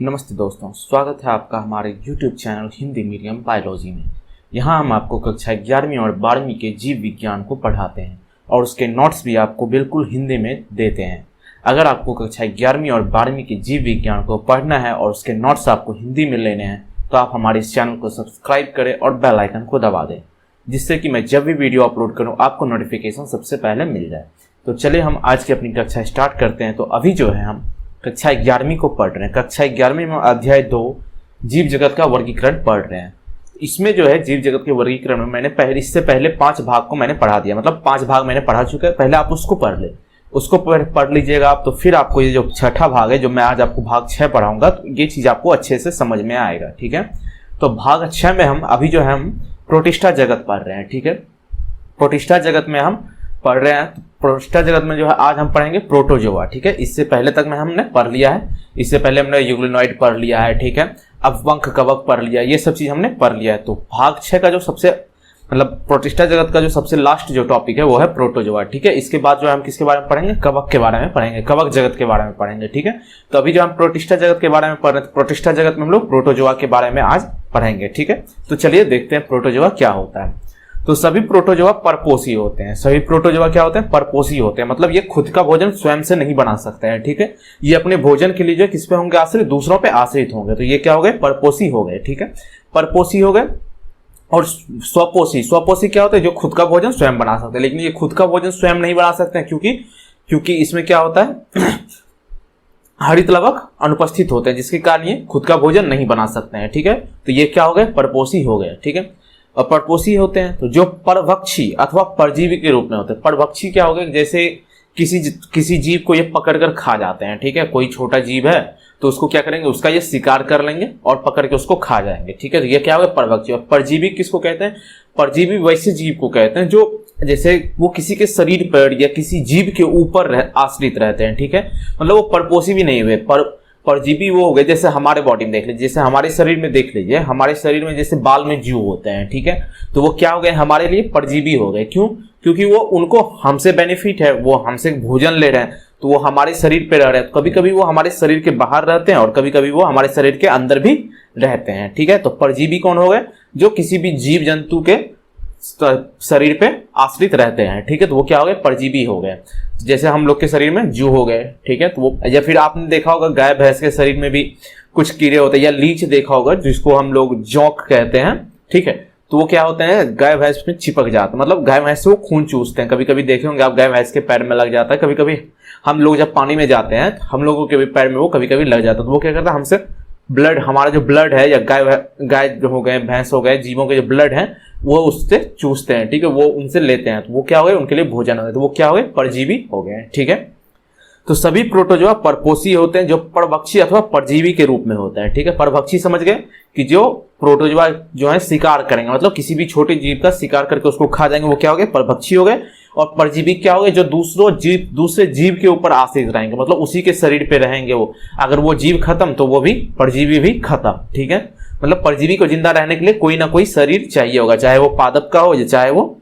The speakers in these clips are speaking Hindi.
नमस्ते दोस्तों, स्वागत है आपका हमारे YouTube channel Hindi medium biology में। यहाँ हम आपको कक्षा 11वीं और 12वीं के जीव विज्ञान को पढ़ाते हैं और उसके नोट्स भी आपको बिल्कुल हिंदी में देते हैं। अगर आपको कक्षा 11वीं और 12वीं के जीव विज्ञान को पढ़ना है और उसके नोट्स आपको हिंदी में लेने हैं तो आप हमारे इस चैनल को सब्सक्राइब करें और बेल आइकन को दबा दें, जिससे कि मैं जब भी वीडियो अपलोड करूँ आपको नोटिफिकेशन सबसे पहले मिल जाए। तो चलिए हम आज की अपनी कक्षा स्टार्ट करते हैं। तो अभी जो है हम कक्षा 11वीं को पढ़ रहे हैं। कक्षा 11वीं में अध्याय 2 जीव जगत का वर्गीकरण पढ़ रहे हैं। इसमें जो है जीव जगत के वर्गीकरण में मैंने इससे पहले 5 भाग को मैंने पढ़ा दिया, मतलब 5 भाग मैंने पढ़ा चुका है। पहले आप उसको पढ़ ले, उसको पढ़ लीजिएगा आप, तो फिर आपको ये जो छठा भाग है जो मैं आज आपको भाग 6 पढ़ाऊंगा, तो ये चीज आपको अच्छे से समझ में आएगा। ठीक है, तो भाग 6 में हम अभी जो है हम प्रोटिस्टा जगत पढ़ रहे हैं। ठीक है, प्रोटिस्टा जगत में हम पढ़ रहे हैं। तो प्रोटिस्टा जगत में जो है आज हम पढ़ेंगे प्रोटोजोआ। ठीक है, इससे पहले तक में हमने पढ़ लिया है, इससे पहले हमने यूग्लिनॉइड पढ़ लिया है। ठीक है, अब वंश कवक पढ़ लिया, ये सब चीज हमने पढ़ लिया है। तो भाग 6 का जो सबसे मतलब प्रोटिस्टा जगत का जो सबसे लास्ट जो टॉपिक है वो है प्रोटोजोआ। ठीक है, इसके बाद जो है हम किसके बारे में पढ़ेंगे, कवक के बारे में पढ़ेंगे, कवक जगत के बारे में पढ़ेंगे। ठीक है, तो अभी जो हम प्रोटिस्टा जगत के बारे में पढ़ रहे हैं, प्रोटिस्टा जगत में हम लोग प्रोटोजोआ के बारे में आज पढ़ेंगे। ठीक है, तो चलिए देखते हैं प्रोटोजोआ क्या होता है। तो सभी प्रोटोजोआ परपोषी होते हैं। सभी प्रोटोजोआ क्या होते हैं, परपोषी होते हैं, मतलब ये खुद का भोजन स्वयं से नहीं बना सकते हैं। ठीक है, ये अपने भोजन के लिए जो किस पे होंगे आश्रित, दूसरों पे आश्रित होंगे। तो ये क्या हो गए, परपोषी हो गए। ठीक है, परपोषी हो गए। और स्वपोषी, स्वपोषी क्या होता है, जो खुद का भोजन स्वयं बना सकते हैं। लेकिन ये खुद का भोजन स्वयं नहीं बना सकते हैं क्योंकि इसमें क्या होता है हरित लवक अनुपस्थित होते हैं, जिसके कारण ये खुद का भोजन नहीं बना सकते हैं। ठीक है, तो ये क्या हो गए, परपोषी हो गए। ठीक है, और परपोषी होते हैं तो जो परभक्षी अथवा परजीवी के रूप में होते हैं। परभक्षी क्या हो गए, जैसे किसी जीव को ये पकड़कर खा जाते हैं। ठीक है, कोई छोटा जीव है तो उसको क्या करेंगे, उसका ये शिकार कर लेंगे और पकड़ के उसको खा जाएंगे। ठीक है, तो ये क्या हो गया, परभक्षी। और परजीवी किसको कहते हैं, परजीवी वैसे जीव को कहते हैं जो जैसे वो किसी के शरीर पर या किसी जीव के ऊपर आश्रित रहते हैं। ठीक है, मतलब वो परपोषी भी नहीं हुए, परजीवी वो हो गए। जैसे हमारे बॉडी में देख लीजिए, जैसे हमारे शरीर में देख लीजिए, हमारे शरीर में जैसे बाल में जीव होते हैं। ठीक है, तो वो क्या हो गए, हमारे लिए परजीवी हो गए। क्यों, क्योंकि वो उनको हमसे बेनिफिट है, वो हमसे भोजन ले रहे हैं, तो वो हमारे शरीर पे रह रहे हैं। तो कभी कभी वो हमारे शरीर के बाहर रहते हैं और कभी कभी वो हमारे शरीर के अंदर भी रहते हैं। ठीक है, तो परजीवी कौन हो गए, जो किसी भी जीव जंतु के शरीर पे आश्रित रहते हैं। ठीक है, तो वो क्या हो गए, परजीवी हो गए। जैसे हम लोग के शरीर में जू हो गए। ठीक है, तो वो, या फिर आपने देखा होगा गाय भैंस के शरीर में भी कुछ कीड़े होते हैं, या लीच देखा होगा जिसको हम लोग जौक कहते हैं। ठीक है, तो वो क्या होते हैं, गाय भैंस में चिपक जाते हैं, मतलब गाय भैंस से वो खून चूसते हैं। कभी कभी देखे होंगे आप, गाय भैंस के पैर में लग जाता है। कभी कभी हम लोग जब पानी में जाते हैं हम लोगों के भी पैर में वो कभी कभी लग जाता है। तो वो क्या करता है, हमसे ब्लड, हमारा जो ब्लड है, या गाय जो हो गए, भैंस हो गए, जीवों के जो ब्लड है वो उससे चूसते हैं। ठीक है, वो उनसे लेते हैं, तो वो क्या हो गए, उनके लिए भोजन हो गए, तो वो क्या हो गए, परजीवी हो गए। ठीक है, तो सभी प्रोटोजोआ परपोषी होते हैं, जो परभक्षी अथवा परजीवी के रूप में होते हैं। ठीक है, परभक्षी समझ गए कि जो प्रोटोजोआ जो है शिकार करेंगे, मतलब किसी भी छोटे जीव का शिकार करके उसको खा जाएंगे, वो क्या हो गए, परभक्षी हो गए। और परजीवी क्या हो गए, जो दूसरे जीव के ऊपर आश्रित रहेंगे, मतलब उसी के शरीर पे रहेंगे वो। अगर वो जीव खत्म तो वो भी परजीवी भी खत्म। ठीक है, मतलब परजीवी को जिंदा रहने के लिए कोई ना कोई शरीर चाहिए होगा, चाहे वो पादप का हो या चाहे वो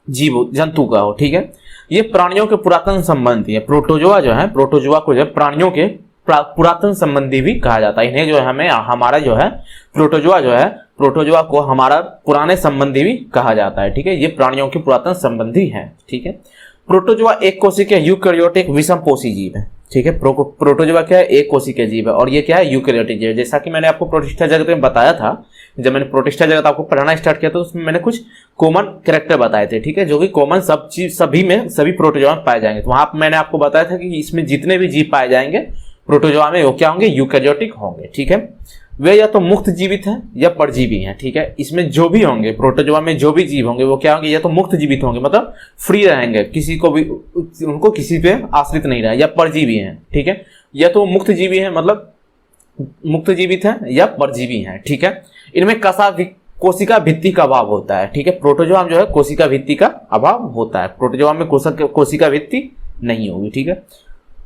जीव जंतु का हो। ठीक है, ये प्राणियों के पुरातन संबंधी है। प्रोटोजोआ जो है, प्रोटोजोआ को जो है प्राणियों के पुरातन संबंधी भी कहा जाता है। इन्हें जो है हमारा जो है प्रोटोजोआ जो है, प्रोटोजोआ को हमारा पुराने संबंधी भी कहा जाता है। ठीक है, ये प्राणियों के पुरातन संबंधी है। ठीक है, प्रोटोजोआ एक कोशिकीय यूकेरियोटिक विषमपोषी जीव है। ठीक है, प्रोटोजोआ क्या है, एक कोशिकीय जीव है, और ये क्या है, यूकेरियोटिक जीव है। जैसा कि मैंने आपको प्रोटिस्टा जगत में बताया था, जब मैंने प्रोटिस्टा जगत आपको पढ़ाना स्टार्ट किया तो उसमें मैंने कुछ कॉमन कैरेक्टर बताए थे। ठीक है, जो कि कॉमन सब चीज सभी प्रोटोजोआ में पाए जाएंगे। तो वहां मैंने आपको बताया था कि इसमें जितने भी जीव पाए जाएंगे प्रोटोजोआ में, वो क्या होंगे, यूकेरियोटिक होंगे। ठीक है, वे या तो मुक्त जीवित हैं या परजीवी हैं। ठीक है, इसमें जो भी होंगे, प्रोटोजोआ में जो भी जीव होंगे वो क्या होंगे, या तो मुक्त जीवित होंगे, मतलब फ्री रहेंगे, किसी को भी उनको किसी पे आश्रित नहीं रहे, या परजीवी हैं। ठीक है, या तो मुक्त जीवी है, मतलब मुक्त जीवित है, या परजीवी हैं। ठीक है, इनमें कोशिका भित्ति का अभाव होता है। ठीक है, प्रोटोजोआ में जो है कोशिका भित्ति का अभाव होता है, प्रोटोजोआ में कोशिका भित्ति नहीं होगी। ठीक है,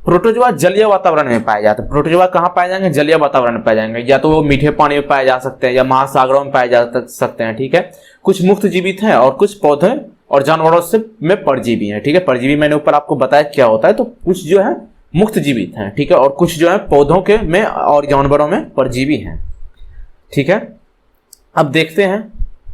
प्रोटोजोआ जलीय वातावरण में पाए जाते हैं। प्रोटोजोआ कहाँ पाए जाएंगे, जलीय वातावरण में पाए जाएंगे, या तो वो मीठे पानी में पाए जा सकते हैं या महासागरों में पाए जा सकते हैं। ठीक है, कुछ मुक्त जीवित हैं और कुछ पौधे और जानवरों से में परजीवी हैं। ठीक है, परजीवी मैंने ऊपर आपको बताया क्या होता है। तो कुछ जो है मुक्त जीवित हैं, ठीक है, और कुछ जो है पौधों के में और जानवरों में परजीवी हैं, ठीक है। अब देखते हैं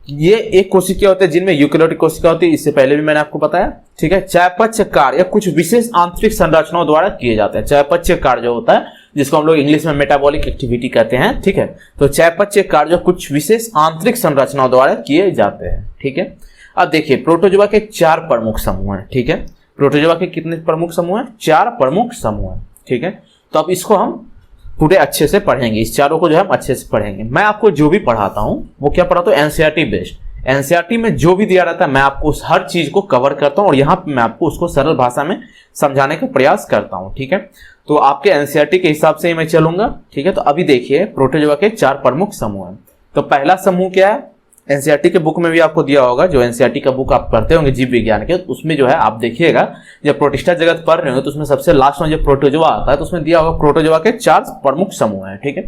ये एक कोशिका होते हैं जिनमें यूकेरियोटिक कोशिका होती है, इससे पहले भी मैंने आपको बताया, ठीक है। चयापचय कार्य कुछ विशेष आंतरिक संरचनाओं द्वारा किए जाते हैं। चयापचय कार्य जो होता है जिसको हम लोग इंग्लिश में मेटाबॉलिक एक्टिविटी कहते हैं, ठीक है। तो चयापचय कार्य कुछ विशेष आंतरिक संरचनाओं द्वारा किए जाते हैं, ठीक है। अब देखिए प्रोटोजोआ के 4 प्रमुख समूह हैं, ठीक है। प्रोटोजोआ के कितने प्रमुख समूह हैं? 4 प्रमुख समूह हैं, ठीक है। तो अब इसको हम पूरे अच्छे से पढ़ेंगे, इस चारों को जो है हम अच्छे से पढ़ेंगे। मैं आपको जो भी पढ़ाता हूं वो क्या पढ़ाता हूं? NCERT based. एनसीईआरटी में जो भी दिया रहता है मैं आपको उस हर चीज को कवर करता हूं और यहाँ पे मैं आपको उसको सरल भाषा में समझाने का प्रयास करता हूं, ठीक है। तो आपके एनसीईआरटी के हिसाब से ही मैं चलूंगा, ठीक है। तो अभी देखिए प्रोटोजोआ के 4 प्रमुख समूह हैं। तो पहला समूह क्या है? एनसीईआरटी के बुक में भी आपको दिया होगा, जो एनसीईआरटी का बुक आप पढ़ते होंगे जीव विज्ञान के, उसमें जो है आप देखिएगा जब प्रोटिस्टा जगत पढ़ रहे होंगे तो उसमें सबसे लास्ट में जो प्रोटोजोआ आता है तो उसमें दिया होगा प्रोटोजोआ के 4 प्रमुख समूह हैं, ठीक है।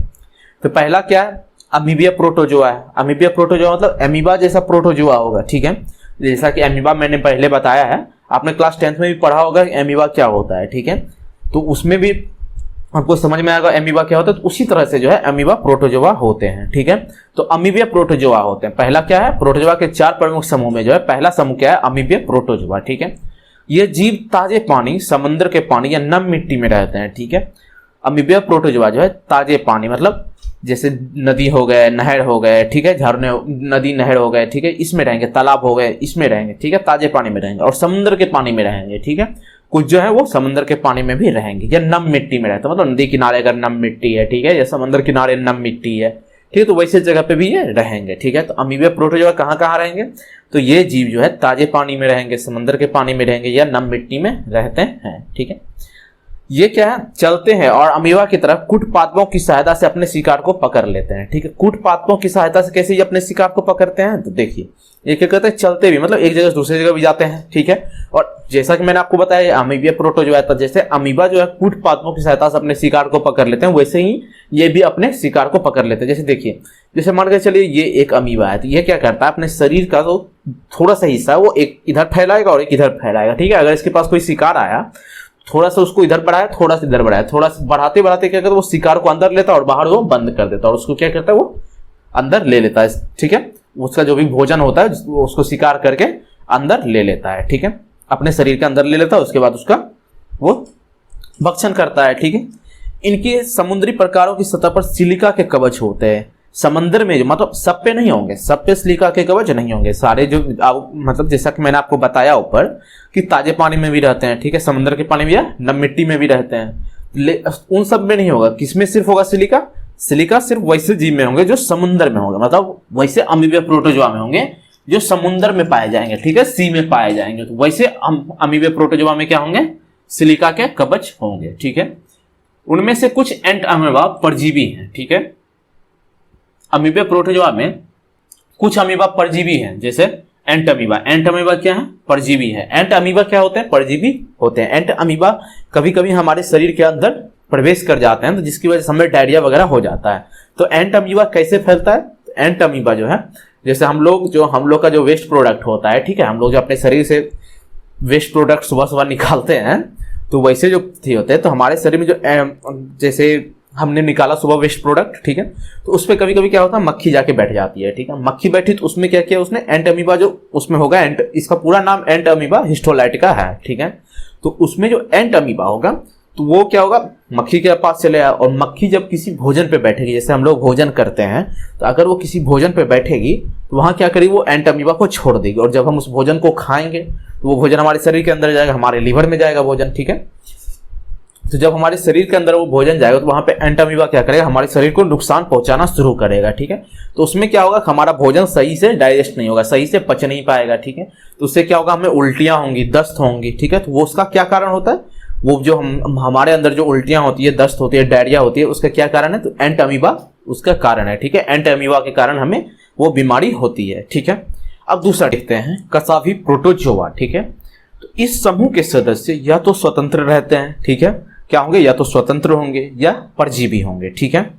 तो पहला क्या है? अमीबिया प्रोटोजोआ है। अमीबिया प्रोटोजोआ मतलब एमीबा जैसा प्रोटोजोआ होगा, ठीक है। जैसा कि एमीबा मैंने पहले बताया है, आपने क्लास 10th में भी पढ़ा होगा एमीबा क्या होता है, ठीक है। तो उसमें भी आपको समझ में आएगा एमीबा क्या होता है। तो उसी तरह से जो है अमीबा प्रोटोजोआ होते हैं, ठीक है। तो अमीबिया प्रोटोजोआ होते हैं। पहला क्या है? प्रोटोजोआ के 4 प्रमुख समूह में जो है पहला समूह क्या है? अमीबिया प्रोटोजोआ, ठीक है। ये जीव ताजे पानी, समुद्र के पानी या नम मिट्टी में रहते हैं, ठीक है। अमीबिया प्रोटोजोआ जो है ताजे पानी मतलब जैसे नदी हो गए, नहर हो गए, ठीक है, झरने, नदी नहर हो गए, ठीक है, इसमें रहेंगे, तालाब हो गए, इसमें रहेंगे, ठीक है, ताजे पानी में रहेंगे, और समुद्र के पानी में रहेंगे, ठीक है। कुछ जो है वो समुद्र के पानी में भी रहेंगे या नम मिट्टी में रहते हैं, मतलब नदी किनारे अगर नम मिट्टी है, ठीक है, या समुद्र किनारे नम मिट्टी है, ठीक है, तो वैसे जगह पे भी ये रहेंगे, ठीक है। तो अमीबिया प्रोटोजोआ कहाँ कहाँ रहेंगे? तो ये जीव जो है ताजे पानी में रहेंगे, समुद्र के पानी में रहेंगे या नम मिट्टी में रहते हैं, ठीक है। ये क्या है? चलते हैं और अमीबा की तरह कूटपादपों की सहायता से अपने शिकार को पकड़ लेते हैं, ठीक है। कूटपादपों की सहायता से कैसे ये अपने शिकार को पकड़ते हैं? तो देखिए ये क्या कहते हैं? चलते भी, मतलब एक जगह से दूसरी जगह भी जाते हैं, ठीक है। और जैसा कि मैंने आपको बताया अमीबिया प्रोटोजोआ था, जैसे अमीबा जो है कूटपादपों की सहायता से अपने शिकार को पकड़ लेते हैं, वैसे ही ये भी अपने शिकार को पकड़ लेते हैं। जैसे देखिए, जैसे मान के चलिए ये एक अमीबा है, तो ये क्या करता है? अपने शरीर का जो थोड़ा सा हिस्सा है वो एक इधर फैलाएगा और एक इधर फैलाएगा, ठीक है। अगर इसके पास कोई शिकार आया, थोड़ा सा उसको इधर बढ़ाया, थोड़ा सा इधर बढ़ाया, थोड़ा सा बढ़ाते बढ़ाते क्या करता है? वो शिकार को अंदर लेता है और बाहर वो बंद कर देता है, और उसको क्या करता है? वो अंदर ले लेता है, ठीक है। उसका जो भी भोजन होता है उसको शिकार करके अंदर ले लेता है, ठीक है, अपने शरीर के अंदर ले लेता है, उसके बाद उसका वो भक्षण करता है, ठीक है। इनके समुद्री प्रकारों की सतह पर सिलिका के कवच होते हैं। समंदर में जो मतलब सब पे नहीं होंगे, सब पे सिलिका के कवच नहीं होंगे, सारे जो मतलब जैसा कि मैंने आपको बताया ऊपर कि ताजे पानी में भी रहते हैं, ठीक है, समुद्र के पानी में या नम मिट्टी में भी रहते हैं, उन सब में नहीं होगा। किसमें सिर्फ होगा सिलिका? सिलिका सिर्फ वैसे जीव में होंगे जो समुद्र में होंगे, मतलब वैसे अमीबिया प्रोटोजोआ में होंगे जो समुद्र में पाए जाएंगे, ठीक है, सी में पाए जाएंगे। तो वैसे अमीबिया प्रोटोजोआ में क्या होंगे? सिलिका के कवच होंगे, ठीक है। उनमें से कुछ एंट अमीबा परजीवी हैं, ठीक है। अमीबिया प्रोटोजोआ में कुछ अमीबा परजीवी हैं, जैसे एंट अमीबा। एंट अमीबा क्या है? परजीवी है। एंट अमीबा क्या होते हैं? परजीवी होते हैं। एंट अमीबा कभी कभी हमारे शरीर के अंदर प्रवेश कर जाते हैं, तो जिसकी वजह से हमें डायरिया वगैरह हो जाता है। तो एंट अमीबा कैसे फैलता है? एंट अमीबा जो है, जैसे हम लोग का जो वेस्ट प्रोडक्ट होता है, ठीक है, हम लोग जो अपने शरीर से वेस्ट प्रोडक्ट सुबह सुबह निकालते हैं, तो वैसे जो होते हैं, तो हमारे शरीर में जो जैसे हमने निकाला सुबह वेस्ट प्रोडक्ट, ठीक है, तो उस पर कभी कभी क्या होता है? मक्खी जाके बैठ जाती है, ठीक है। मक्खी बैठी तो उसमें क्या किया उसने? एंट अमीबा जो उसमें होगा, एंट, इसका पूरा नाम एंट अमीबा हिस्टोलाइटिका है, ठीक है। तो उसमें जो एंट अमीबा होगा तो वो क्या होगा? मक्खी के पास चले आया, और मक्खी जब किसी भोजन पे बैठेगी, जैसे हम लोग भोजन करते हैं, तो अगर वो किसी भोजन पे बैठेगी तो वहां क्या करेगी? वो एंट अमीबा को छोड़ देगी, और जब हम उस भोजन को खाएंगे तो वो भोजन हमारे शरीर के अंदर जाएगा, हमारे लीवर में जाएगा भोजन, ठीक है। तो जब हमारे शरीर के अंदर वो भोजन जाएगा तो वहां पे एंट अमीबा क्या करेगा? हमारे शरीर को नुकसान पहुंचाना शुरू करेगा, ठीक है। तो उसमें क्या होगा? हमारा भोजन सही से डाइजेस्ट नहीं होगा, सही से पच नहीं पाएगा, ठीक है। तो उससे क्या होगा? हमें उल्टियां होंगी, दस्त होंगी, ठीक है। तो वो उसका क्या कारण होता है? वो जो हमारे अंदर जो उल्टियां होती है, दस्त होती है, डायरिया होती है, उसका क्या कारण है? तो एंट अमीबा उसका कारण है, ठीक है। एंट अमीबा के कारण हमें वो बीमारी होती है, ठीक है। अब दूसरा देखते हैं, कसावी प्रोटोजोआ, ठीक है। तो इस समूह के सदस्य या तो स्वतंत्र रहते हैं, ठीक है, क्या होंगे? या तो स्वतंत्र होंगे या परजीवी होंगे, ठीक है।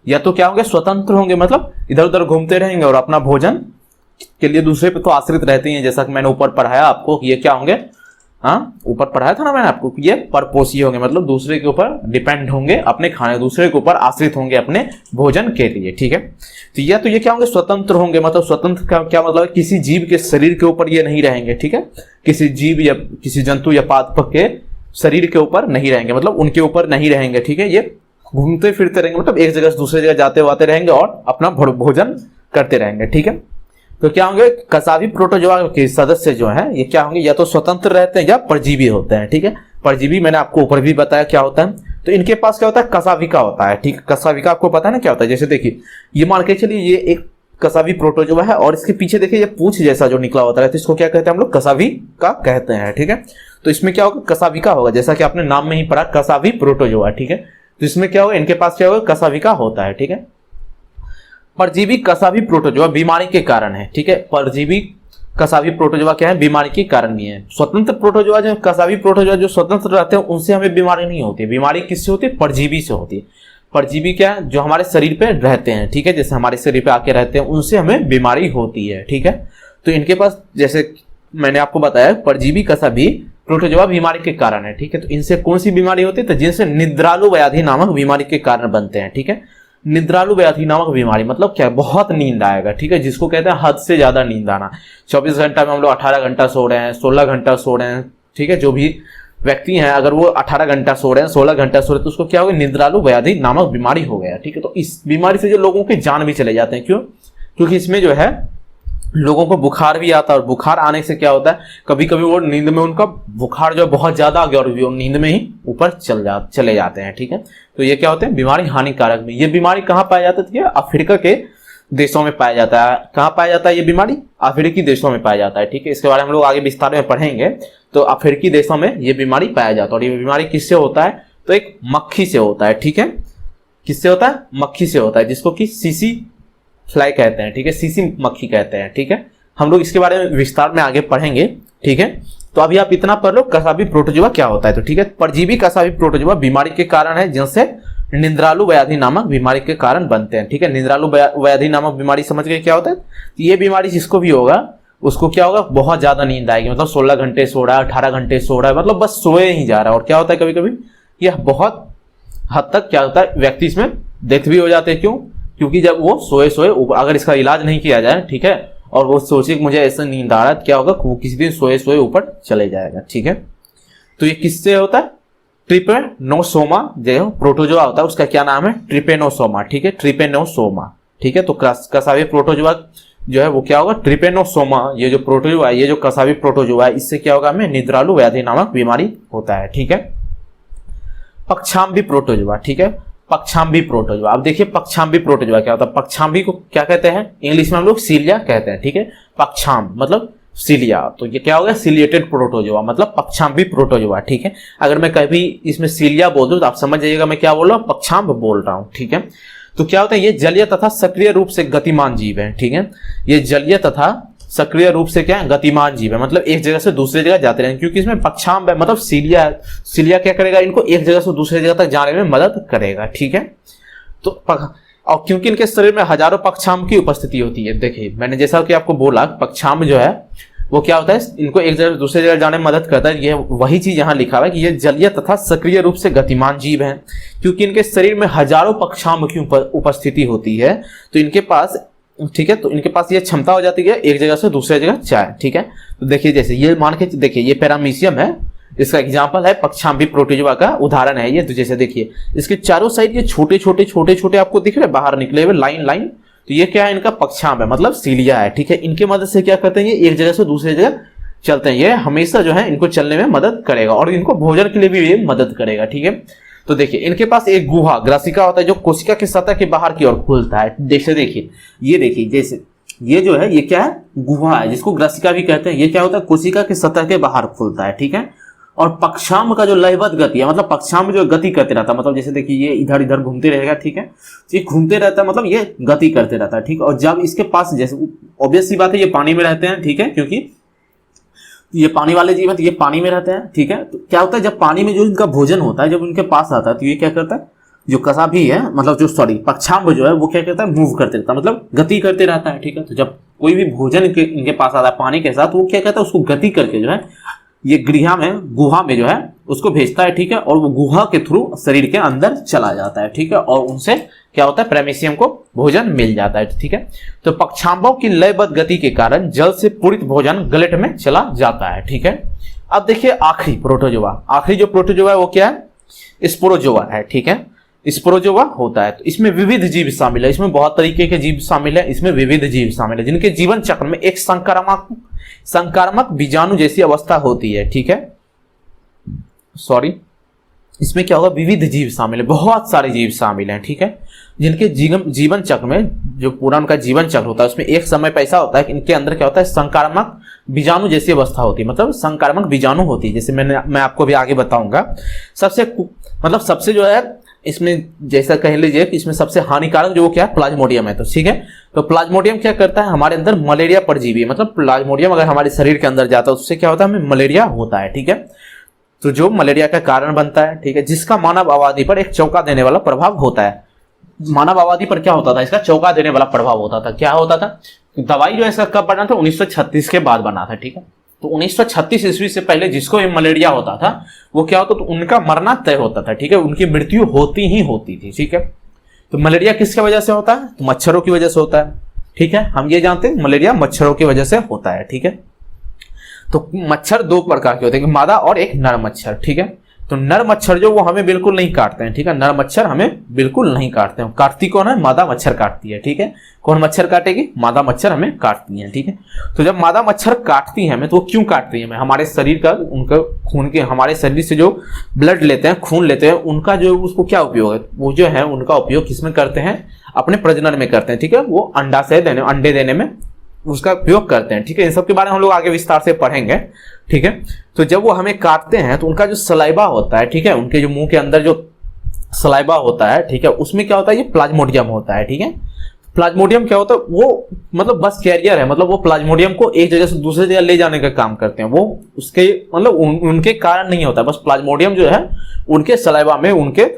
या तो क्या होंगे? स्वतंत्र होंगे, मतलब इधर उधर घूमते रहेंगे और अपना भोजन के लिए दूसरे पे तो आश्रित रहते हैं, जैसा कि मैंने ऊपर पढ़ाया आपको, ये क्या होंगे? हाँ, ऊपर पढ़ाया था ना मैंने आपको, ये परपोषी होंगे, मतलब दूसरे के ऊपर डिपेंड होंगे अपने खाने, दूसरे के ऊपर आश्रित होंगे अपने भोजन के लिए, ठीक है। तो ये क्या होंगे, स्वतंत्र होंगे, मतलब स्वतंत्र का क्या मतलब है, किसी जीव के शरीर के ऊपर ये नहीं रहेंगे, ठीक है। किसी जीव या किसी जंतु या पादप के शरीर के ऊपर नहीं रहेंगे, मतलब उनके ऊपर नहीं रहेंगे, ठीक है। ये घूमते फिरते रहेंगे, मतलब एक जगह से दूसरी जगह जाते आते रहेंगे और अपना भोजन करते रहेंगे, ठीक है। तो क्या होंगे, कसावी प्रोटोजोआ के सदस्य जो हैं ये क्या होंगे, या तो स्वतंत्र रहते हैं या परजीवी होते हैं, ठीक है। परजीवी मैंने आपको ऊपर भी बताया क्या होता है। तो इनके पास क्या होता है, कसाविका होता है, ठीक है। कसाविका आपको पता है ना क्या होता है, जैसे देखिए ये मान के चलिए ये एक कसावी प्रोटोजोआ है और इसके पीछे देखिए ये पूंछ जैसा जो निकला होता है, तो इसको क्या कहते हैं हम लोग, कसाविका कहते हैं, ठीक है। तो इसमें क्या होगा, कसाविका होगा, जैसा कि आपने नाम में ही पढ़ा कसावी प्रोटोजोआ, ठीक है। तो इसमें क्या होगा, इनके पास क्या होगा, कसाविका होता है, ठीक है। परजीवी कसावी प्रोटोजोआ बीमारी के कारण है, ठीक है। परजीवी कसावी प्रोटोजोआ क्या है, बीमारी के कारण भी है। स्वतंत्र प्रोटोजोआ जो कसावी प्रोटोजोआ जो स्वतंत्र रहते हैं उनसे हमें बीमारी नहीं होती, बीमारी किससे होती है, परजीवी से होती है। परजीवी क्या है, जो हमारे शरीर पे रहते हैं, ठीक है, जैसे हमारे शरीर पे आके रहते हैं उनसे हमें बीमारी होती है, ठीक है। तो इनके पास जैसे मैंने आपको बताया परजीवी कसावी प्रोटोजोआ बीमारी के कारण है, ठीक है। तो इनसे कौन सी बीमारी होती है, तो जिनसे निद्रालु व्याधि नामक बीमारी के कारण बनते हैं, ठीक है। निद्रालु व्याधि नामक बीमारी मतलब क्या, बहुत नींद आएगा, ठीक है, जिसको कहते हैं हद से ज्यादा नींद आना। 24 घंटा में हम लोग 18 घंटा सो रहे हैं, 16 घंटा सो रहे हैं, ठीक है। जो भी व्यक्ति हैं अगर वो 18 घंटा सो रहे हैं, 16 घंटा सो रहे हैं, तो उसको क्या होगा, निद्रालु व्याधि नामक बीमारी हो गया, ठीक है। तो इस बीमारी से जो लोगों की जान भी चले जाते हैं, क्यों, क्योंकि इसमें जो है लोगों को बुखार भी आता है, और बुखार आने से क्या होता है, कभी कभी वो नींद में उनका बुखार जो बहुत ज्यादा आ गया और वो नींद में ही ऊपर चले जाते हैं, ठीक है। तो ये क्या होते हैं, बीमारी हानिकारक में। ये बीमारी कहाँ पाया जाता है, अफ्रीका के देशों में पाया जाता है। कहाँ पाया जाता है ये बीमारी, अफ्रीकी देशों में पाया जाता है, ठीक है। इसके बारे में हम लोग आगे विस्तार में पढ़ेंगे। तो अफ्रीकी देशों में ये बीमारी पाया जाता है, और ये बीमारी किससे होता है, तो एक मक्खी से होता है, ठीक है। किससे होता है, मक्खी से होता है, जिसको कि सीसी फ्लाई कहते हैं, ठीक है, सीसी मक्खी कहते हैं, ठीक है। हम लोग इसके बारे में विस्तार में आगे पढ़ेंगे, ठीक है। तो अभी आप इतना पढ़ लो कसावी प्रोटोजोआ क्या होता है, तो ठीक है। परजीवी कसावी प्रोटोजोआ बीमारी के कारण है जिनसे निद्रालु व्याधि नामक बीमारी के कारण बनते हैं, ठीक है। निद्रालु व्याधि नामक बीमारी समझ गए क्या होता है, ये बीमारी जिसको भी होगा उसको क्या होगा, बहुत ज्यादा नींद आएगी, मतलब 16 घंटे सो रहा है, 18 घंटे सो रहा है, मतलब बस सोए ही जा रहा है। और क्या होता है, कभी कभी यह बहुत हद तक क्या होता है, व्यक्ति इसमें डेथ भी हो जाते हैं, क्यों, क्योंकि जब वो सोए अगर इसका इलाज नहीं किया जाए, ठीक है, और वो सोचे कि मुझे ऐसा नींद आ रहा है, क्या होगा, वो किसी दिन सोए ऊपर चले जाएगा, ठीक है। तो ये किससे होता है, ट्रिपेनोसोमा जो प्रोटोजोआ होता है उसका क्या नाम है, ट्रिपेनोसोमा, ठीक है, ट्रिपेनोसोमा, ठीक है। तो कसावी प्रोटोजोआ जो है वो क्या होगा, ट्रिपेनोसोमा। ये जो प्रोटोजोआ है, ये जो कसावी प्रोटोजोआ है, इससे क्या होगा, हमें निद्रालु व्याधि नामक बीमारी होता है, ठीक है। पक्षाम्बी प्रोटोजोआ, ठीक है, पक्षाम्बी प्रोटोजोआ। अब देखिए पक्षाम्बी प्रोटोजोआ क्या होता है, पक्षाम्बी को क्या कहते हैं, इंग्लिश में हम लोग सीलिया कहते हैं, ठीक है। पक्षाम मतलब सीलिया, तो ये क्या होगा, सीलिएटेड प्रोटोजोआ मतलब पक्षाम्बी प्रोटोजोआ, ठीक है। अगर मैं कभी इसमें सीलिया बोल दूं तो आप समझ जाइएगा मैं क्या बोल रहा हूं, पक्षाम्ब बोल रहा हूं, ठीक है। तो क्या होता है, ये जलीय तथा सक्रिय रूप से गतिमान जीव है, ठीक है। ये जलीय तथा सक्रिय रूप से क्या है, गतिमान जीव है, मतलब एक जगह से दूसरी जगह जाते रहेंगे, क्योंकि इसमें पक्षाम्ब है, मतलब सीलिया है। सीलिया क्या करेगा, इनको एक जगह से दूसरी जगह तक जाने में मदद करेगा, ठीक है। तो और क्योंकि इनके शरीर में हजारों पक्षाम्ब की उपस्थिति होती है, देखिए मैंने जैसा कि आपको बोला, पक्षाम्ब जो है वो क्या होता है, इनको एक जगह से दूसरी जगह जाने में मदद करता है। ये वही चीज यहाँ लिखा हुआ है कि ये जलीय तथा सक्रिय रूप से गतिमान जीव हैं, क्योंकि इनके शरीर में हजारों पक्षाम्ब की उपस्थिति होती है। तो इनके पास, ठीक है, तो इनके पास ये क्षमता हो जाती है एक जगह से दूसरी जगह जाए, ठीक है। तो देखिए जैसे ये मान के देखिए ये पैरामीशियम है, इसका एग्जांपल है, पक्षाम्बी प्रोटोजोआ का उदाहरण है ये। तो जैसे देखिए इसके चारों साइड ये छोटे छोटे आपको दिख रहे हैं बाहर निकले हुए लाइन, तो ये क्या है, इनका पक्षाम्ब है, मतलब सीलिया है, ठीक है। इनके मदद से क्या करते हैं, ये एक जगह से दूसरी जगह चलते हैं, ये हमेशा जो है इनको चलने में मदद करेगा और इनको भोजन के लिए भी ये मदद करेगा, ठीक है। तो देखिए इनके पास एक गुहा ग्रासिका होता है जो कोशिका की सतह के बाहर की ओर खुलता है। जैसे देखिए ये देखिए, जैसे ये जो है ये क्या है, गुहा है, जिसको ग्रासिका भी कहते हैं। ये क्या होता है, कोशिका की सतह के बाहर खुलता है, ठीक है। और पक्षाम्ब का जो लयबद्ध गति है, मतलब पक्षाम्ब जो गति करते रहता है, मतलब जैसे देखिए ये इधर इधर घूमते रहेगा, ठीक है, ये घूमते रहता है, मतलब ये गति करते रहता है, ठीक है। और जब इसके पास, जैसे ऑब्वियस सी बात है ये पानी में रहते हैं, ठीक है, क्योंकि ये पानी वाले जीव है, तो ये पानी में रहते हैं, ठीक है। तो क्या होता है, जब पानी में जो इनका भोजन होता है, जब उनके पास आता है, तो ये क्या करता है, जो कसाभी है, मतलब जो पक्षाम्ब जो है वो क्या करता है, मूव करते रहता है, मतलब गति करते रहता है, ठीक है। तो जब कोई भी भोजन इनके पास आता है पानी के साथ, वो क्या कहता है, उसको गति करके जो है ये गुहा में जो है उसको भेजता है, ठीक है, और वो गुहा के थ्रू शरीर के अंदर चला जाता है, ठीक है, और उनसे क्या होता है, प्रेमेसियम को भोजन मिल जाता है, ठीक है। तो पक्षांबों की लयबद्ध गति के कारण जल से पूरित भोजन गलेट में चला जाता है, ठीक है। अब देखिए आखिरी प्रोटोजोआ, आखिरी जो प्रोटोजोआ है वो क्या है, स्पोरोजोआ है, ठीक है। स्पोरोजोआ होता है तो इसमें विविध जीव शामिल है, इसमें बहुत तरीके के जीव शामिल है, इसमें विविध जीव शामिल है जिनके जीवन चक्र में एक संक्रामक बीजाणु जैसी अवस्था होती है, ठीक है। सॉरी, इसमें क्या होगा, विविध जीव शामिल है, बहुत सारे जीव शामिल हैं, ठीक है, जिनके जीवन चक्र में जो पूरा उनका जीवन चक्र होता है उसमें एक समय पे ऐसा होता है कि इनके अंदर क्या होता है, संक्रामक बीजाणु जैसी अवस्था होती है, मतलब संक्रामक बीजाणु होती है, जैसे मैं आपको भी आगे बताऊंगा। सबसे जो है इसमें जैसा कह लीजिए कि इसमें सबसे हानिकारक जो क्या है, प्लाज्मोडियम है, तो ठीक है। तो प्लाज्मोडियम क्या करता है, हमारे अंदर मलेरिया परजीवी है, मतलब प्लाज्मोडियम अगर हमारे शरीर के अंदर जाता है उससे क्या होता है, हमें मलेरिया होता है, ठीक है। तो जो मलेरिया का कारण बनता है, ठीक है, जिसका मानव आबादी पर एक चौंका देने वाला प्रभाव होता है। मानव आबादी पर क्या होता था, इसका चौंका देने वाला प्रभाव होता था। क्या होता था, दवाई जो है इसका कब बना था, 1936 के बाद बना था, ठीक है। तो 1936 ईस्वी से पहले जिसको भी मलेरिया होता था वो क्या होता, तो उनका मरना तय होता था, ठीक है, उनकी मृत्यु होती ही होती थी, ठीक है। तो मलेरिया किसकी वजह से होता है, तो मच्छरों की वजह से होता है, ठीक है, हम ये जानते हैं मलेरिया मच्छरों की वजह से होता है, ठीक है। तो मच्छर दो प्रकार के होते हैं, मादा और एक नर मच्छर, ठीक है। तो नर मच्छर जो वो हमें बिल्कुल नहीं काटते हैं, ठीक है, नर मच्छर हमें बिल्कुल नहीं काटते हैं, काटती कौन है, मादा मच्छर काटती है, ठीक है। कौन मच्छर काटेगी, मादा मच्छर हमें काटती है, ठीक है। तो जब मादा मच्छर काटती है हमें, तो वो क्यों काटती है हमें, हमारे शरीर का उनका खून के, हमारे शरीर से जो ब्लड लेते हैं, खून लेते हैं, उनका जो उसको क्या उपयोग है, वो जो है उनका उपयोग किसमें करते हैं, अपने प्रजनन में करते हैं, ठीक है। वो अंडे देने में उसका उपयोग करते हैं, ठीक है। इन सब के बारे में हम लोग आगे विस्तार से पढ़ेंगे, ठीक है। तो जब वो हमें काटते हैं तो उनका जो सलाइवा होता है, ठीक है, उनके जो मुंह के अंदर जो सलाइवा होता है, ठीक है, उसमें क्या होता है, ये प्लाज्मोडियम होता है, ठीक है। प्लाज्मोडियम क्या होता है, वो मतलब बस कैरियर है, मतलब वो प्लाज्मोडियम को एक जगह से दूसरी जगह ले जाने का काम करते हैं, वो उसके मतलब उनके कारण नहीं होता है, बस प्लाज्मोडियम जो है उनके सलाइवा में, उनके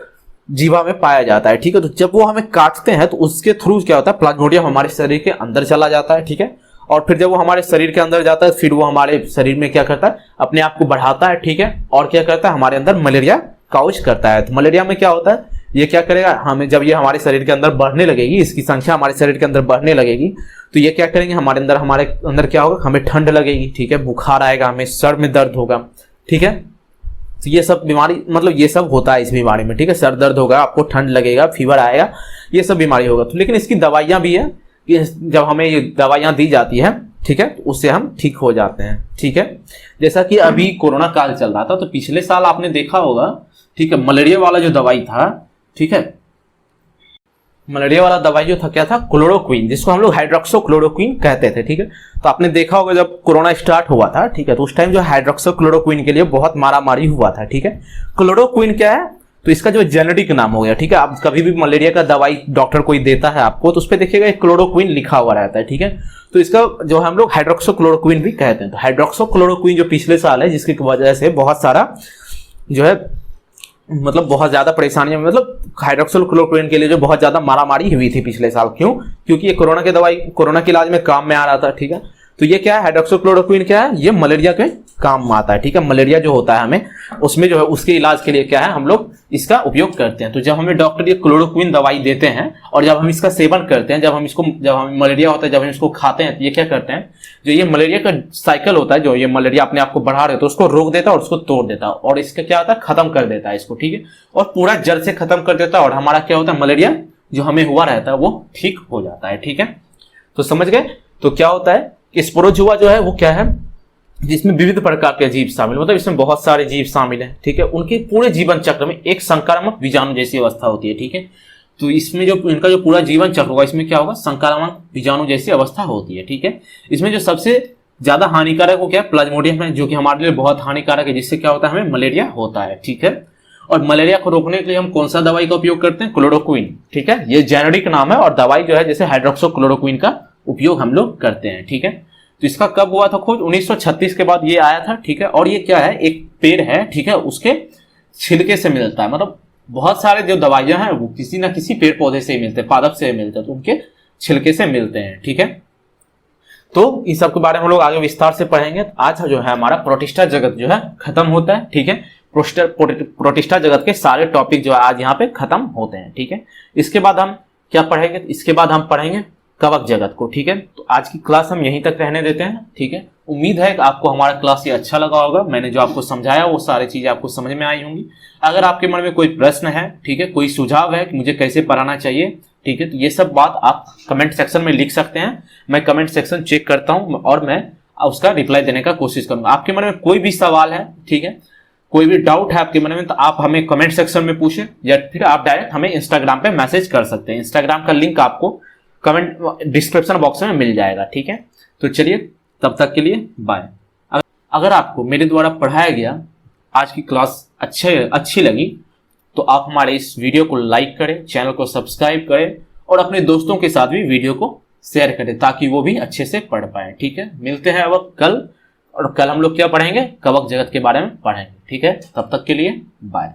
जीवा में पाया जाता है, ठीक है। तो जब वो हमें काटते हैं तो उसके थ्रू क्या होता है, प्लाज्मोडियम हमारे शरीर के अंदर चला जाता है, ठीक है। और फिर जब वो हमारे शरीर के अंदर जाता है फिर वो हमारे शरीर में क्या करता है, अपने आप को बढ़ाता है, ठीक है, और क्या करता है, हमारे अंदर मलेरिया काउच करता है। तो मलेरिया में क्या होता है, ये क्या करेगा, हमें जब ये हमारे शरीर के अंदर बढ़ने लगेगी, इसकी संख्या हमारे शरीर के अंदर बढ़ने लगेगी, तो ये क्या करेंगे, हमारे अंदर क्या होगा, हमें ठंड लगेगी, ठीक है, बुखार आएगा, हमें सर में दर्द होगा, ठीक है। तो ये सब बीमारी, मतलब ये सब होता है इस बीमारी में, ठीक है, सर दर्द होगा, आपको ठंड लगेगा, फीवर आएगा, ये सब बीमारी होगा। तो लेकिन इसकी दवाइयां भी है, जब हमें ये दवाइयां दी जाती है, ठीक है, तो उससे हम ठीक हो जाते हैं, ठीक है। जैसा कि अभी कोरोना काल चल रहा था, तो पिछले साल आपने देखा होगा, ठीक है, मलेरिया वाला जो दवाई था, ठीक है, मलेरिया वाला दवाई जो था क्या था, क्लोरोक्विन, जिसको हम लोग हाइड्रोक्सोक्लोरोक्विन कहते थे, ठीक है। तो आपने देखा होगा जब कोरोना स्टार्ट हुआ था, ठीक है, तो उस टाइम जो हाइड्रोक्सोक्लोरोक्विन के लिए बहुत मारामारी हुआ था, ठीक है। क्लोरोक्विन क्या है, तो इसका जो जेनेरिक नाम हो गया, ठीक है। आप कभी भी मलेरिया का दवाई डॉक्टर कोई देता है आपको, तो उस पर देखिएगा क्लोरोक्विन लिखा हुआ रहता है, ठीक है। तो इसका जो हम लोग हाइड्रोक्सोक्लोरोक्विन भी कहते हैं। तो हाइड्रोक्सोक्लोरोक्विन जो पिछले साल है, जिसकी वजह से बहुत सारा जो है मतलब बहुत ज्यादा परेशानियां, मतलब हाइड्रोक्सीक्लोरोक्विन के लिए जो बहुत ज्यादा मारामारी हुई थी पिछले साल, क्यों, क्योंकि ये कोरोना के इलाज में काम में आ रहा था, ठीक है। तो ये क्या है, हाइड्रोक्सीक्लोरोक्विन क्या है, ये मलेरिया के काम में आता है, ठीक है। मलेरिया जो होता है हमें उसमें जो है उसके इलाज के लिए क्या है, हम लोग इसका उपयोग करते हैं। तो जब हमें डॉक्टर ये क्लोरोक्विन दवाई देते हैं और जब हम इसका सेवन करते हैं, जब हमें मलेरिया होता है, जब हम इसको खाते हैं, तो ये क्या करते हैं, जो ये मलेरिया का साइकिल होता है, जो ये मलेरिया अपने आप को बढ़ा रहे तो उसको रोक देता है और उसको तोड़ देता है, और इसका क्या होता है, खत्म कर देता है इसको, ठीक है, और पूरा जड़ से खत्म कर देता है, और हमारा क्या होता है, मलेरिया जो हमें हुआ रहता है वो ठीक हो जाता है, ठीक है। तो समझ गए। तो क्या होता है कि स्पोरोजुआ जो है वो क्या है, जिसमें विविध प्रकार के जीव शामिल, मतलब इसमें बहुत सारे जीव शामिल हैं, ठीक है। उनके पूरे जीवन चक्र में एक संक्रामक बीजाणु जैसी अवस्था होती है, ठीक है। तो इसमें जो इनका जो पूरा जीवन चक्र होगा, इसमें क्या होगा, संक्रामक बीजाणु जैसी अवस्था होती है, ठीक है। इसमें जो सबसे ज्यादा हानिकारक वो क्या है, प्लाज्मोडियम है, जो कि हमारे लिए बहुत हानिकारक है, जिससे क्या होता है, हमें मलेरिया होता है, ठीक है। और मलेरिया को रोकने के लिए हम कौन सा दवाई का उपयोग करते हैं, क्लोरोक्विन, ठीक है, ये जेनेरिक नाम है, और दवाई जो है जैसे हाइड्रोक्सीक्लोरोक्विन का उपयोग हम लोग करते हैं, ठीक है। तो इसका कब हुआ था खोज, 1936 के बाद ये आया था, ठीक है। और ये क्या है, एक पेड़ है, ठीक है, उसके छिलके से मिलता है, मतलब बहुत सारे जो दवाइयां हैं वो किसी ना किसी पेड़ पौधे से ही मिलते हैं, पादप से मिलते हैं, तो उनके छिलके से मिलते हैं, ठीक है। तो इन सब के बारे में हम लोग आगे विस्तार से पढ़ेंगे। आज जो है हमारा प्रोटिस्टा जगत जो है खत्म होता है, ठीक है। प्रोटिस्टा जगत के सारे टॉपिक जो है आज यहाँ पे खत्म होते हैं, ठीक है। इसके बाद हम क्या पढ़ेंगे, इसके बाद हम पढ़ेंगे कवक जगत को, ठीक है। तो आज की क्लास हम यहीं तक रहने देते हैं, ठीक है। उम्मीद है कि आपको हमारा क्लास ये अच्छा लगा होगा। मैंने जो आपको समझाया वो सारी चीजें आपको समझ में आई होंगी। अगर आपके मन में कोई प्रश्न है, ठीक है, कोई सुझाव है कि मुझे कैसे पढ़ाना चाहिए, ठीक है, तो ये सब बात आप कमेंट सेक्शन में लिख सकते हैं। मैं कमेंट सेक्शन चेक करता हूं और मैं उसका रिप्लाई देने का कोशिश करूंगा। आपके मन में कोई भी सवाल है, ठीक है, कोई भी डाउट है आपके मन में, तो आप हमें कमेंट सेक्शन में पूछें या फिर आप डायरेक्ट हमें इंस्टाग्राम पे मैसेज कर सकते हैं। इंस्टाग्राम का लिंक आपको कमेंट डिस्क्रिप्शन बॉक्स में मिल जाएगा, ठीक है। तो चलिए तब तक के लिए बाय। अगर आपको मेरे द्वारा पढ़ाया गया आज की क्लास अच्छी लगी तो आप हमारे इस वीडियो को लाइक करें, चैनल को सब्सक्राइब करें और अपने दोस्तों के साथ भी वीडियो को शेयर करें ताकि वो भी अच्छे से पढ़ पाए, ठीक है। मिलते हैं अब कल, और कल हम लोग क्या पढ़ेंगे, कवक जगत के बारे में पढ़ेंगे, ठीक है। तब तक के लिए बाय।